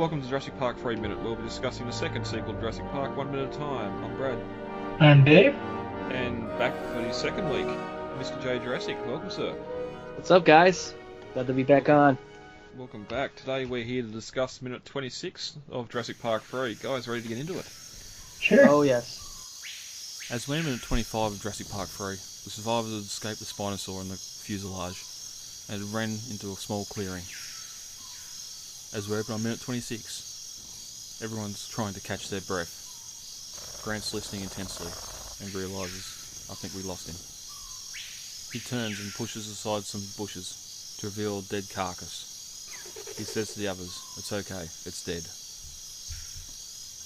welcome to Jurassic Park 3 Minute. We'll be discussing the second sequel to Jurassic Park 1 minute at a time. I'm Brad. I'm Dave. And back for the second week, Mr. J. Jurassic. Welcome, sir. What's up, guys? Glad to be back on. Welcome back. Today we're here to discuss minute 26 of Jurassic Park 3. Guys, ready to get into it? Sure. Oh, yes. As we're in minute 25 of Jurassic Park 3, the survivors had escaped the spinosaur and the fuselage and had ran into a small clearing. As we open on minute 26, everyone's trying to catch their breath. Grant's listening intensely and realises, I think we lost him. He turns and pushes aside some bushes to reveal a dead carcass. He says to the others, "It's okay, it's dead."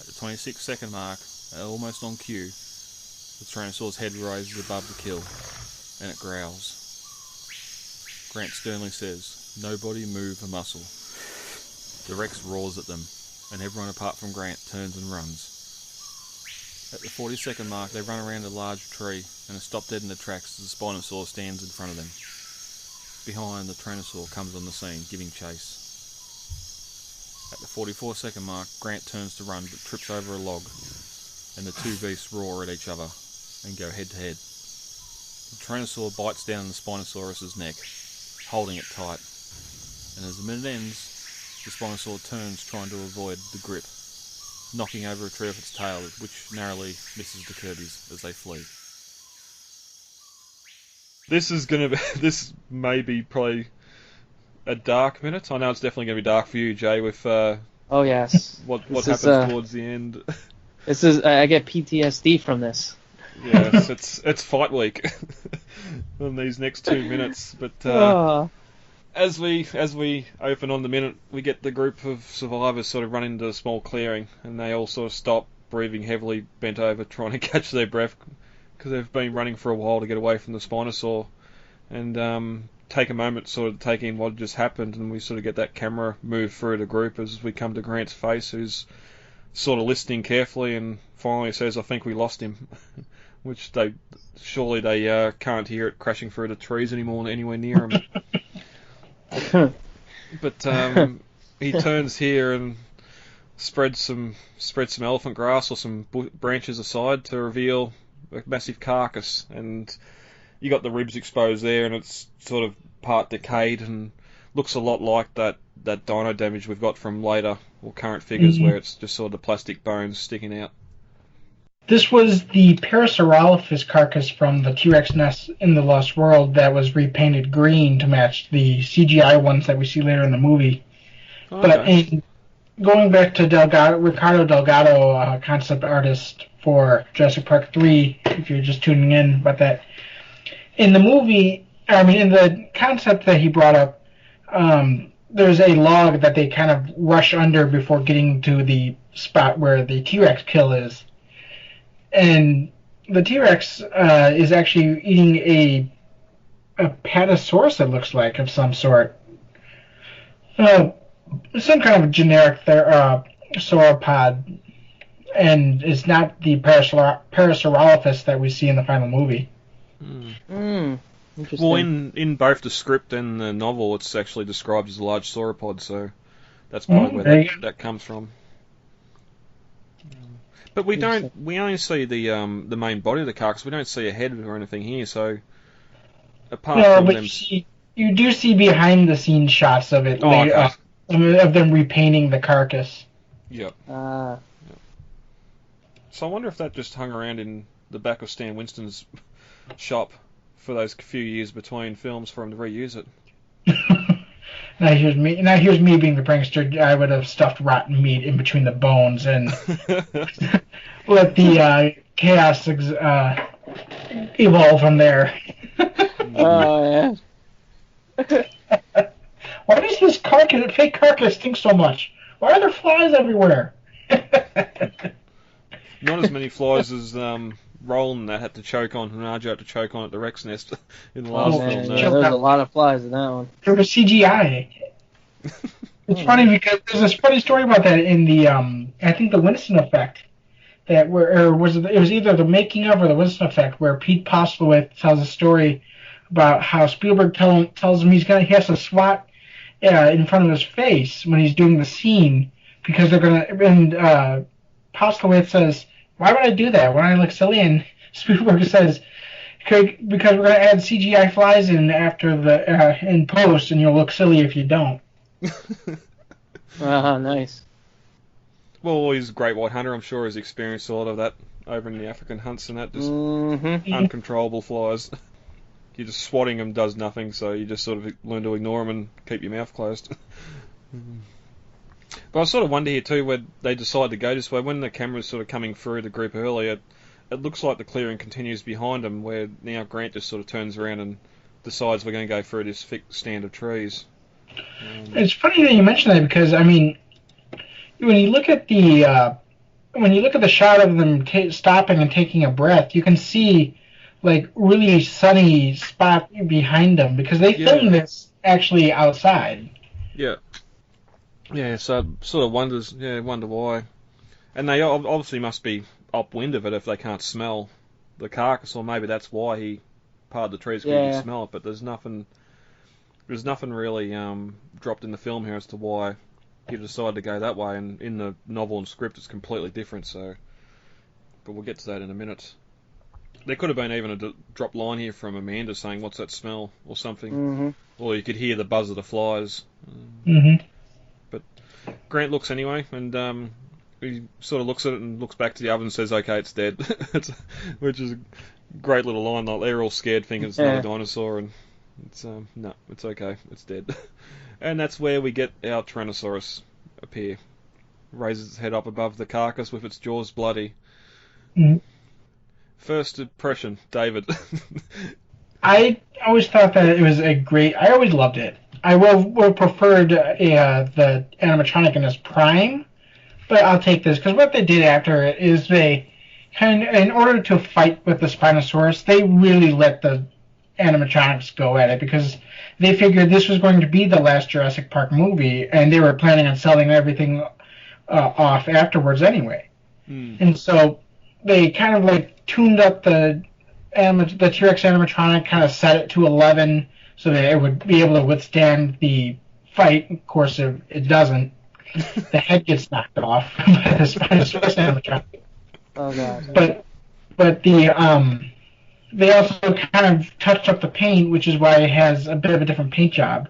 At the 26-second mark, almost on cue, the Tyrannosaur's head raises above the kill, and it growls. Grant sternly says, "Nobody move a muscle." The Rex roars at them, and everyone apart from Grant turns and runs. At the 40-second mark, they run around a large tree and are stopped dead in the tracks as the Spinosaur stands in front of them. Behind, the Tyrannosaur comes on the scene, giving chase. At the 44-second mark, Grant turns to run but trips over a log, and the two beasts roar at each other and go head to head. The Tyrannosaur bites down on the Spinosaurus's neck, holding it tight, and as the minute ends, the Spinosaur turns, trying to avoid the grip, knocking over a tree off its tail, which narrowly misses the Kirby's as they flee. This may be probably a dark minute. I know it's definitely going to be dark for you, Jay, with Oh, yes. what happens towards the end. I get PTSD from this. Yes, it's fight week on these next 2 minutes, but As we open on the minute, we get the group of survivors sort of run into a small clearing, and they all sort of stop, breathing heavily, bent over, trying to catch their breath, because they've been running for a while to get away from the Spinosaur, and take a moment to sort of take in what just happened, and we sort of get that camera move through the group as we come to Grant's face, who's sort of listening carefully, and finally says, "I think we lost him," which they can't hear it crashing through the trees anymore, anywhere near him. But he turns here and spreads some elephant grass or some branches aside to reveal a massive carcass, and you got the ribs exposed there, and it's sort of part decayed and looks a lot like that dino damage we've got from later or current figures, where it's just sort of the plastic bones sticking out. This was the Parasaurolophus carcass from the T-Rex nest in the Lost World that was repainted green to match the CGI ones that we see later in the movie. Okay. But going back to Ricardo Delgado, concept artist for Jurassic Park 3, if you're just tuning in about that, in the concept that he brought up, there's a log that they kind of rush under before getting to the spot where the T-Rex kill is. And the T-Rex is actually eating a Patasaurus, it looks like, of some sort. Some kind of generic sauropod, and it's not the Parasaurolophus that we see in the final movie. Interesting. Well, in both the script and the novel, it's actually described as a large sauropod, so that's probably where that comes from. But we only see the main body of the carcass. We don't see a head or anything here. So apart from them, you do see behind the scenes shots of it, of them repainting the carcass. Yep. So I wonder if that just hung around in the back of Stan Winston's shop for those few years between films for him to reuse it. Now here's me being the prankster. I would have stuffed rotten meat in between the bones and let the chaos evolve from there. Oh, yeah. Why does this fake carcass stink so much? Why are there flies everywhere? Not as many flies as Roland that had to choke on, and Arjo had to choke on at the Rex nest in the last film. There was a lot of flies in that one. There was CGI. It's funny because there's a funny story about that in the I think the Winston effect, it was either the making of or the Winston effect, where Pete Postlethwaite tells a story about how Spielberg tells him he has to swat in front of his face when he's doing the scene because they're gonna. And Postlewaite says, "Why would I do that? When I look silly?" And Spielberg says, "Because we're gonna add CGI flies in after the in post, and you'll look silly if you don't." Nice. Well, he's a great white hunter. I'm sure he's experienced a lot of that over in the African hunts and that. Just uncontrollable flies. You're just swatting them does nothing, so you just sort of learn to ignore them and keep your mouth closed. But I sort of wonder here too where they decide to go this way. When the camera's sort of coming through the group earlier, it looks like the clearing continues behind them, where now Grant just sort of turns around and decides we're going to go through this thick stand of trees. It's funny that you mention that because I mean, when you look at the shot of them stopping and taking a breath, you can see like really sunny spot behind them because they filmed this actually outside. Yeah. Yeah, so sort of wonder why. And they obviously must be upwind of it if they can't smell the carcass, or maybe that's why he parted the trees because he can smell it. But there's nothing really dropped in the film here as to why he decided to go that way. And in the novel and script, it's completely different. So, but we'll get to that in a minute. There could have been even a drop line here from Amanda saying, "What's that smell?" or something, or you could hear the buzz of the flies. But Grant looks anyway, and he sort of looks at it and looks back to the oven and says, "Okay, it's dead," which is a great little line. Like they're all scared, thinking it's not a dinosaur, and it's no, it's okay, it's dead. And that's where we get our Tyrannosaurus appear. Raises its head up above the carcass with its jaws bloody. First impression, David. I always thought that it was I always loved it. I would have preferred the animatronic in its prime, but I'll take this because what they did after it is they in order to fight with the Spinosaurus, they really let the animatronics go at it because they figured this was going to be the last Jurassic Park movie, and they were planning on selling everything off afterwards anyway. And so they kind of like tuned up the T-Rex animatronic, kind of set it to 11 so that it would be able to withstand the fight. Of course, if it doesn't, the head gets knocked off by the Spinosaurus animatronic. Oh god. But they also kind of touched up the paint, which is why it has a bit of a different paint job.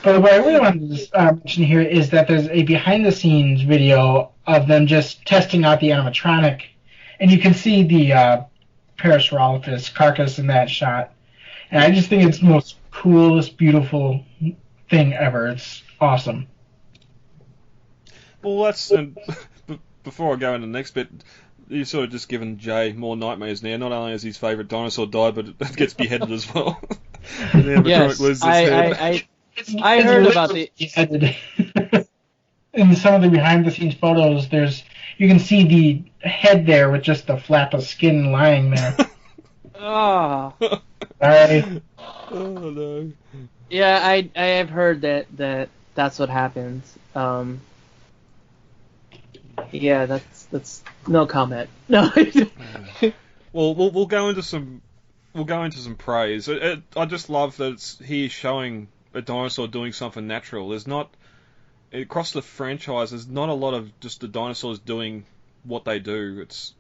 But what I really wanted to mention here is that there's a behind-the-scenes video of them just testing out the animatronic, and you can see the Parasaurolophus carcass in that shot. And I just think it's the most coolest, beautiful thing ever. It's awesome. Well, that's... before I go into the next bit, you've sort of just given Jay more nightmares now. Not only has his favourite dinosaur died, but it gets beheaded as well. And the animatronic loses its head. I heard about the... In some of the behind-the-scenes photos, you can see the head there with just the flap of skin lying there. Oh. Sorry. Oh no. Yeah, I have heard that's what happens. Yeah, that's no comment. No. Well, we'll go into some praise. I just love that it's here showing a dinosaur doing something natural. There's not across the franchise. There's not a lot of just the dinosaurs doing what they do. It's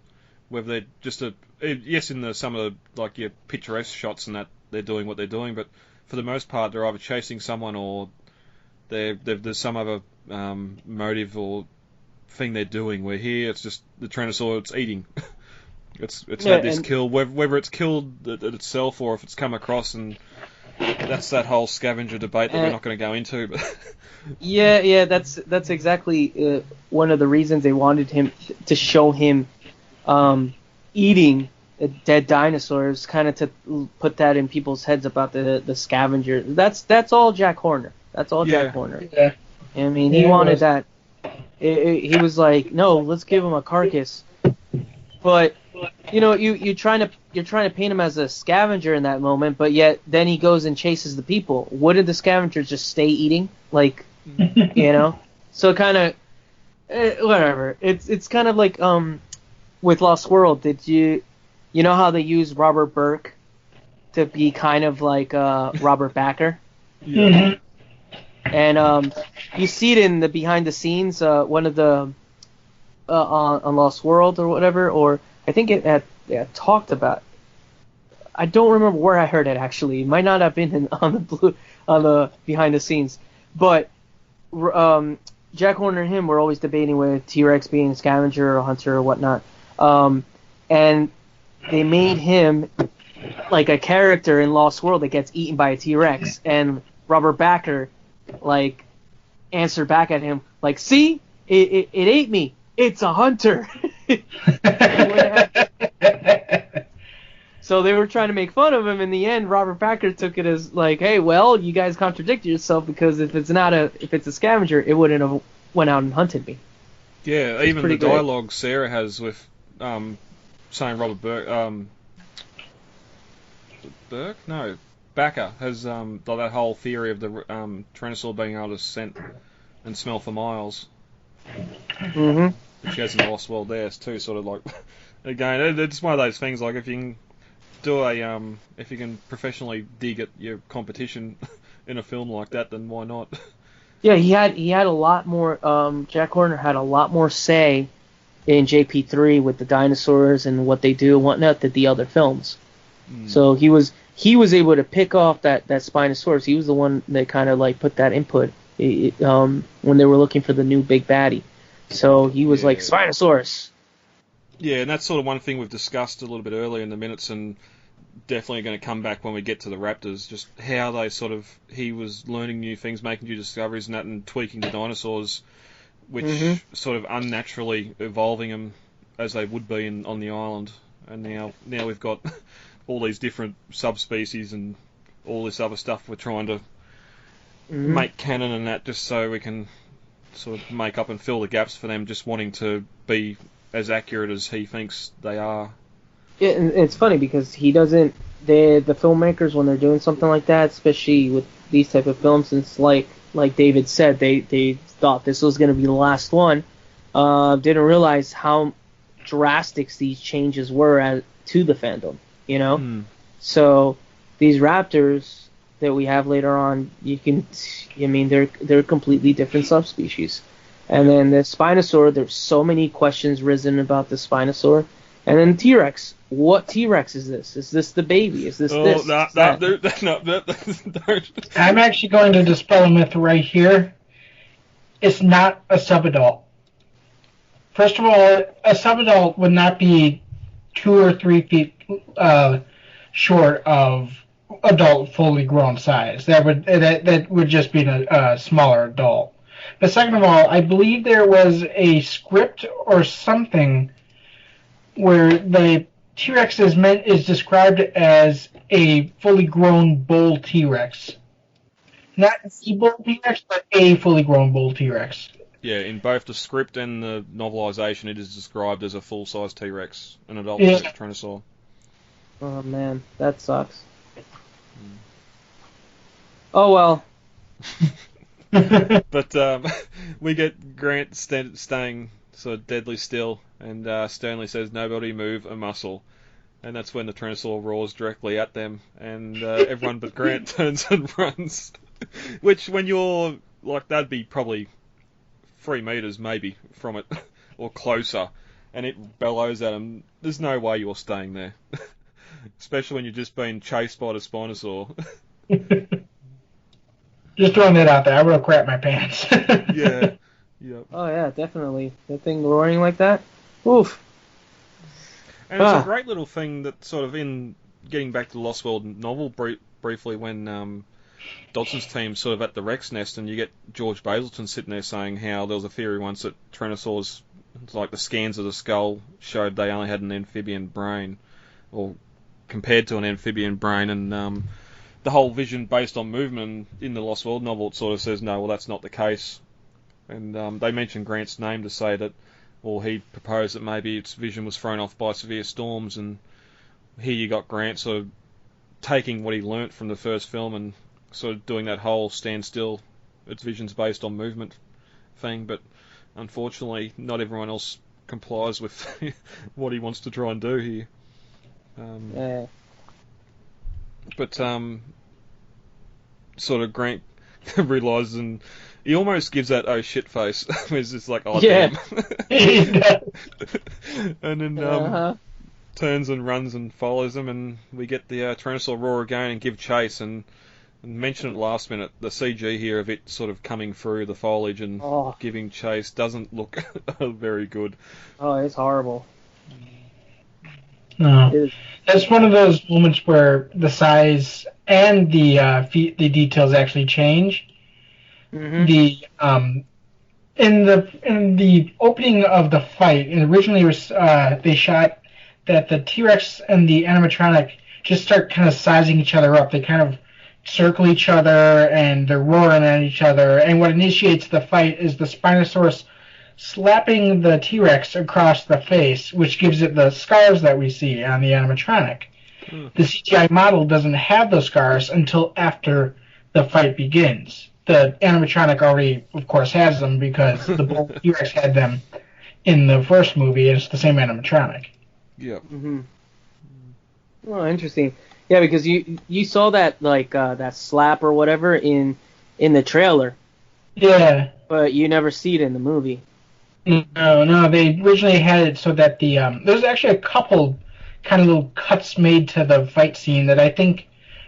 whether they're just in some of the like your picturesque shots and that they're doing what they're doing, but for the most part they're either chasing someone or there's some other motive or thing they're doing. Where here it's just the Tyrannosaur, it's eating. it's had this kill, whether it's killed it itself or if it's come across, and that's that whole scavenger debate that we're not going to go into. But yeah, that's exactly one of the reasons they wanted him to show him eating dead dinosaurs, kind of to put that in people's heads about the scavenger. That's all Jack Horner. That's all Jack Horner. Yeah. I mean, he wanted that. He was like, no, let's give him a carcass. But you're trying to paint him as a scavenger in that moment, but yet then he goes and chases the people. Wouldn't the scavenger just stay eating? Like, So kind of whatever. It's kind of like with Lost World. Did you know how they use Robert Burke to be kind of like Robert Backer? Yeah. And you see it in the behind the scenes, one of the on Lost World or whatever, or I think it had talked about. I don't remember where I heard it actually. It might not have been on the behind the scenes, but Jack Horner and him were always debating with T-Rex being a scavenger or hunter or whatnot, and they made him like a character in Lost World that gets eaten by a T-Rex, and Robert Backer like answered back at him like, "See, it ate me. It's a hunter." So they were trying to make fun of him. In the end, Robert Packard took it as like, "Hey, well, you guys contradict yourself because if it's a scavenger, it wouldn't have went out and hunted me." Yeah, even the dialogue Sarah has with saying Robert Backer has that whole theory of the Tyrannosaur being able to scent and smell for miles. Mm-hmm. Which has in the Lost World there too, sort of like. Again, it's one of those things like if you can professionally dig at your competition in a film like that, then why not? Yeah, he had a lot more. Jack Horner had a lot more say in JP3 with the dinosaurs and what they do and whatnot than the other films. So he was able to pick off that Spinosaurus. He was the one that kind of like put that input when they were looking for the new big baddie. So he was like Spinosaurus. Yeah, and that's sort of one thing we've discussed a little bit earlier in the minutes, and definitely going to come back when we get to the raptors. Just how he was learning new things, making new discoveries, and that, and tweaking the dinosaurs, which sort of unnaturally evolving them as they would be on the island. And now we've got all these different subspecies and all this other stuff we're trying to make canon and that, just so we can sort of make up and fill the gaps for them just wanting to be as accurate as he thinks they are. Yeah, and it's funny because he doesn't. The filmmakers, when they're doing something like that, especially with these type of films, it's like David said, they thought this was going to be the last one. Didn't realize how drastic these changes were to the fandom. You know, so these raptors that we have later on, they're a completely different subspecies. And then the Spinosaur, there's so many questions risen about the Spinosaur. And then T-Rex. What T-Rex is this? Is this the baby? Is this this? No. I'm actually going to dispel a myth right here. It's not a subadult. First of all, a subadult would not be 2 or 3 feet short of adult fully grown size. That would just be a smaller adult. But second of all, I believe there was a script or something where the T-Rex is described as a fully grown bull T-Rex. Not the bull T-Rex, but a fully grown bull T-Rex. Yeah, in both the script and the novelization, it is described as a full-size T-Rex, an adult Tyrannosaur. Oh man, that sucks. Oh well. But we get Grant staying sort of deadly still, and sternly says, "Nobody move a muscle." And that's when the Tyrannosaur roars directly at them, and everyone but Grant turns and runs. Which, when you're like, that'd be probably 3 meters maybe from it, or closer, and it bellows at him. There's no way you're staying there, especially when you're just being chased by the Spinosaur. Just throwing that out there. I would have crapped my pants. Yeah. Yep. Oh yeah, definitely. That thing roaring like that. Oof. And it's a great little thing that sort of, in getting back to the Lost World novel briefly, when Dodson's team's sort of at the Rex nest, and you get George Basilton sitting there saying how there was a theory once that Tyrannosaurs, like the scans of the skull showed they only had an amphibian brain, or compared to an amphibian brain, and the whole vision based on movement in the Lost World novel, it sort of says, no, well, that's not the case. And they mentioned Grant's name to say that, well, he proposed that maybe its vision was thrown off by severe storms, and here you got Grant sort of taking what he learnt from the first film and sort of doing that whole stand still, its vision's based on movement thing, but unfortunately not everyone else complies with what he wants to try and do here. But sort of Grant realises, and he almost gives that oh shit face. It's just like, oh Yeah. damn. And then Uh-huh. turns and runs and follows them, and we get the Tyrannosaur roar again and give chase. And mention it last minute, the CG here of it sort of coming through the foliage and giving chase doesn't look very good. Oh, it's horrible. No. That's one of those moments where the size and the details actually change. Mm-hmm. In the opening of the fight, and originally it was they shot that the T-Rex and the animatronic just start kind of sizing each other up. They kind of circle each other and they're roaring at each other. And what initiates the fight is the Spinosaurus slapping the T-Rex across the face, which gives it the scars that we see on the animatronic. The CGI model doesn't have those scars until after the fight begins. The animatronic already, of course, has them because the T-Rex had them in the first movie, and it's the same animatronic. Yep. Mm-hmm. Oh, interesting. Yeah, because you saw that that slap or whatever in the trailer. Yeah. But you never see it in the movie. No. They originally had it so that there's actually a couple kind of little cuts made to the fight scene that I think,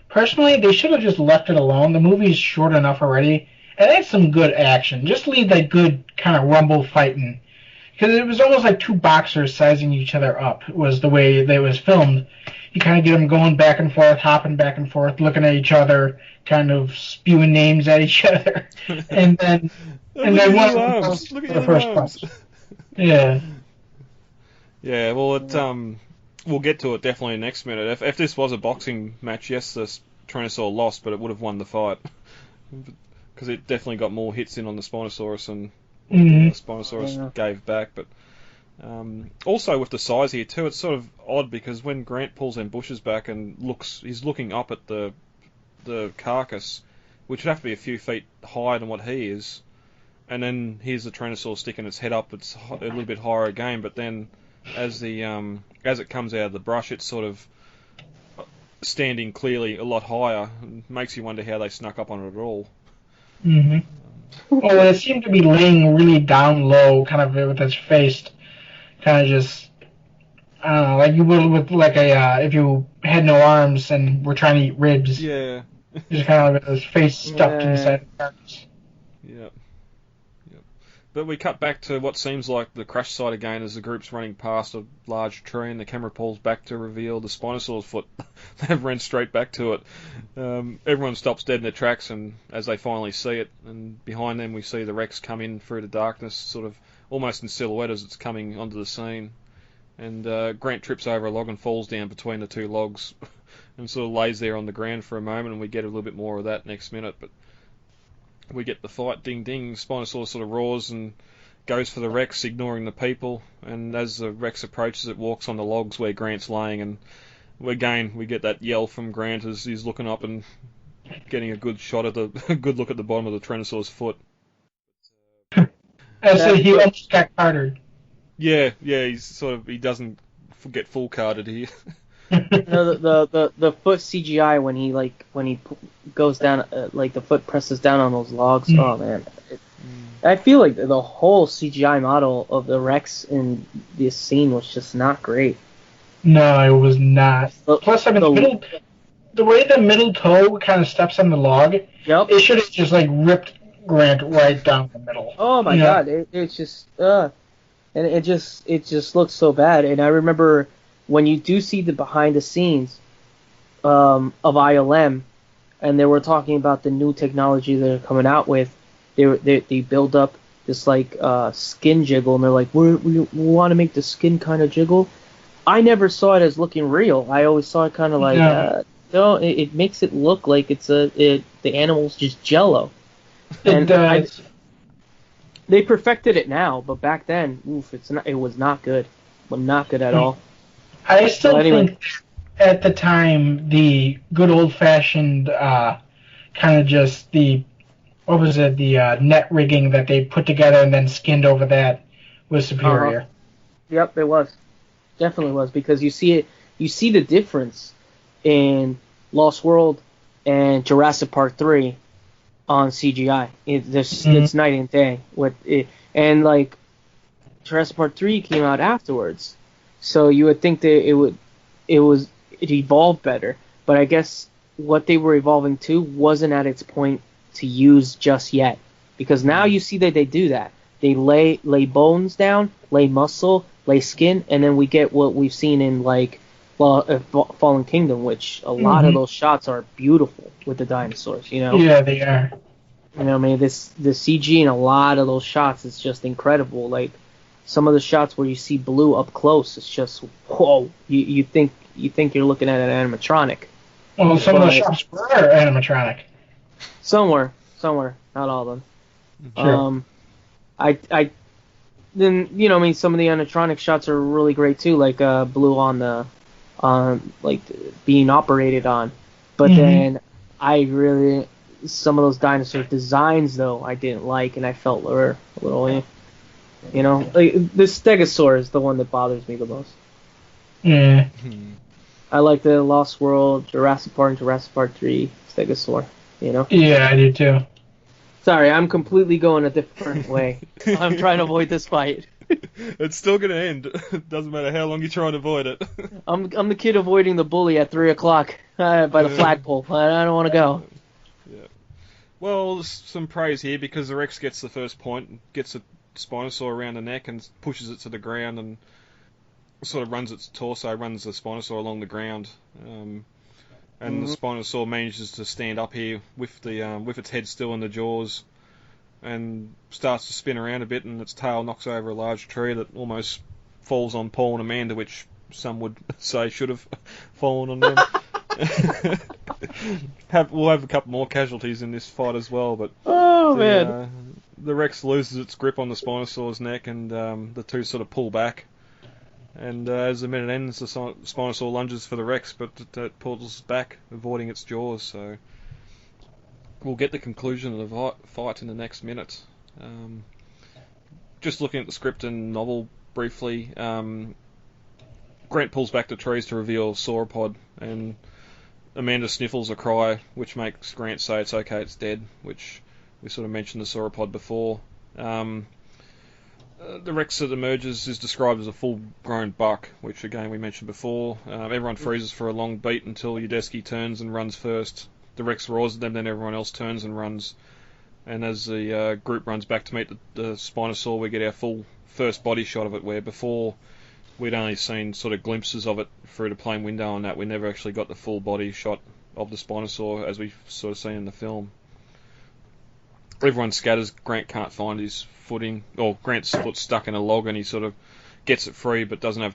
personally, they should have just left it alone. The movie's short enough already, and it had some good action. Just leave that good kind of rumble fighting. Because it was almost like two boxers sizing each other up, was the way that it was filmed. You kind of get them going back and forth, hopping back and forth, looking at each other, kind of spewing names at each other. And then one of them goes for the first punch. Yeah. Yeah, well, we'll get to it definitely next minute. If this was a boxing match, yes, the Tyrannosaur lost, but it would have won the fight. Because it definitely got more hits in on the Spinosaurus and the Spinosaurus gave back. But also with the size here too, it's sort of odd because when Grant pulls them bushes back and he's looking up at the carcass, which would have to be a few feet higher than what he is. And then here's the Tyrannosaur sticking its head up. It's a little bit higher again, but then as it comes out of the brush, it's sort of standing clearly a lot higher. It makes you wonder how they snuck up on it at all. Mm-hmm. Well, it seemed to be laying really down low, kind of with its face, kind of just, I don't know, like you would with like if you had no arms and were trying to eat ribs. Yeah. Just kind of with his face stuffed inside the carcass. Yeah. But we cut back to what seems like the crash site again as the group's running past a large tree and the camera pulls back to reveal the Spinosaur's foot. They've ran straight back to it. Everyone stops dead in their tracks and as they finally see it, and behind them we see the Rex come in through the darkness, sort of almost in silhouette as it's coming onto the scene. And Grant trips over a log and falls down between the two logs and sort of lays there on the ground for a moment, and we get a little bit more of that next minute. But we get the fight, ding ding, Spinosaurus sort of roars and goes for the Rex, ignoring the people, and as the Rex approaches it, walks on the logs where Grant's laying, and again we get that yell from Grant as he's looking up and getting a good shot at a good look at the bottom of the Tyrannosaur's foot. I said he almost got cartered. Yeah, he doesn't get full carded here. No, the foot CGI when he goes down, like the foot presses down on those logs. Oh man, I feel like the whole CGI model of the Rex in this scene was just not great. No, it was not. Plus, I mean, the way the middle toe kind of steps on the log, it should have just like ripped Grant right down the middle. Oh my god, it's just and it just looks so bad. And I remember when you do see the behind the scenes of ILM, and they were talking about the new technology they're coming out with, they build up this like skin jiggle, and they're like, we want to make the skin kind of jiggle. I never saw it as looking real. I always saw it kind of like, no, it makes it look like the animal's just jello. And they perfected it now, but back then, it was not good. Well, not good at all. I still think at the time the good old-fashioned kind of just the net rigging that they put together and then skinned over that was superior. Yep, it was. Definitely was, because you see the difference in Lost World and Jurassic Park 3. on CGI. It's night and day with it, and like Jurassic Park 3 came out afterwards, so you would think that it evolved better, but I guess what they were evolving to wasn't at its point to use just yet, because now you see that they do that. They lay bones down, lay muscle, lay skin, and then we get what we've seen in like Fallen Kingdom, which a lot of those shots are beautiful with the dinosaurs. You know? Yeah, they are. You know, I mean, the CG in a lot of those shots is just incredible. Like some of the shots where you see Blue up close, it's just whoa. You think you're looking at an animatronic. Well, some of the shots were animatronic. Somewhere, not all of them. Sure. I then I mean some of the animatronic shots are really great too, like Blue on like being operated on, but then some of those dinosaur designs though I didn't like, and I felt were a little like the Stegosaur is the one that bothers me the most. Yeah. I like the Lost World, Jurassic Park, and Jurassic Park 3 Stegosaur. Yeah, I do too. Sorry, I'm completely going a different way. I'm trying to avoid this fight. It's still going to end. It doesn't matter how long you try and avoid it. I'm the kid avoiding the bully at 3 o'clock by the flagpole. I don't want to go. Yeah. Well, there's some praise here because the Rex gets the first point, gets a Spinosaur around the neck and pushes it to the ground and sort of runs its torso, runs the Spinosaur along the ground. And the Spinosaur manages to stand up here with its head still in the jaws and starts to spin around a bit, and its tail knocks over a large tree that almost falls on Paul and Amanda, which some would say should have fallen on them. We'll have a couple more casualties in this fight as well, but the Rex loses its grip on the Spinosaur's neck, and the two sort of pull back. And as the minute ends, the Spinosaur lunges for the Rex, but it pulls back, avoiding its jaws. So we'll get the conclusion of the fight in the next minute. Just looking at the script and novel briefly, Grant pulls back the trees to reveal sauropod, and Amanda sniffles a cry, which makes Grant say it's okay, it's dead, which we sort of mentioned the sauropod before. The Rex that emerges is described as a full-grown buck, which again we mentioned before. Everyone freezes for a long beat until Udesky turns and runs first. The Rex roars at them, then everyone else turns and runs. And as the group runs back to meet the Spinosaur, we get our full first body shot of it, where before we'd only seen sort of glimpses of it through the plane window and that. We never actually got the full body shot of the Spinosaur as we've sort of seen in the film. Everyone scatters. Grant can't find his footing, or Grant's foot's stuck in a log and he sort of gets it free but doesn't have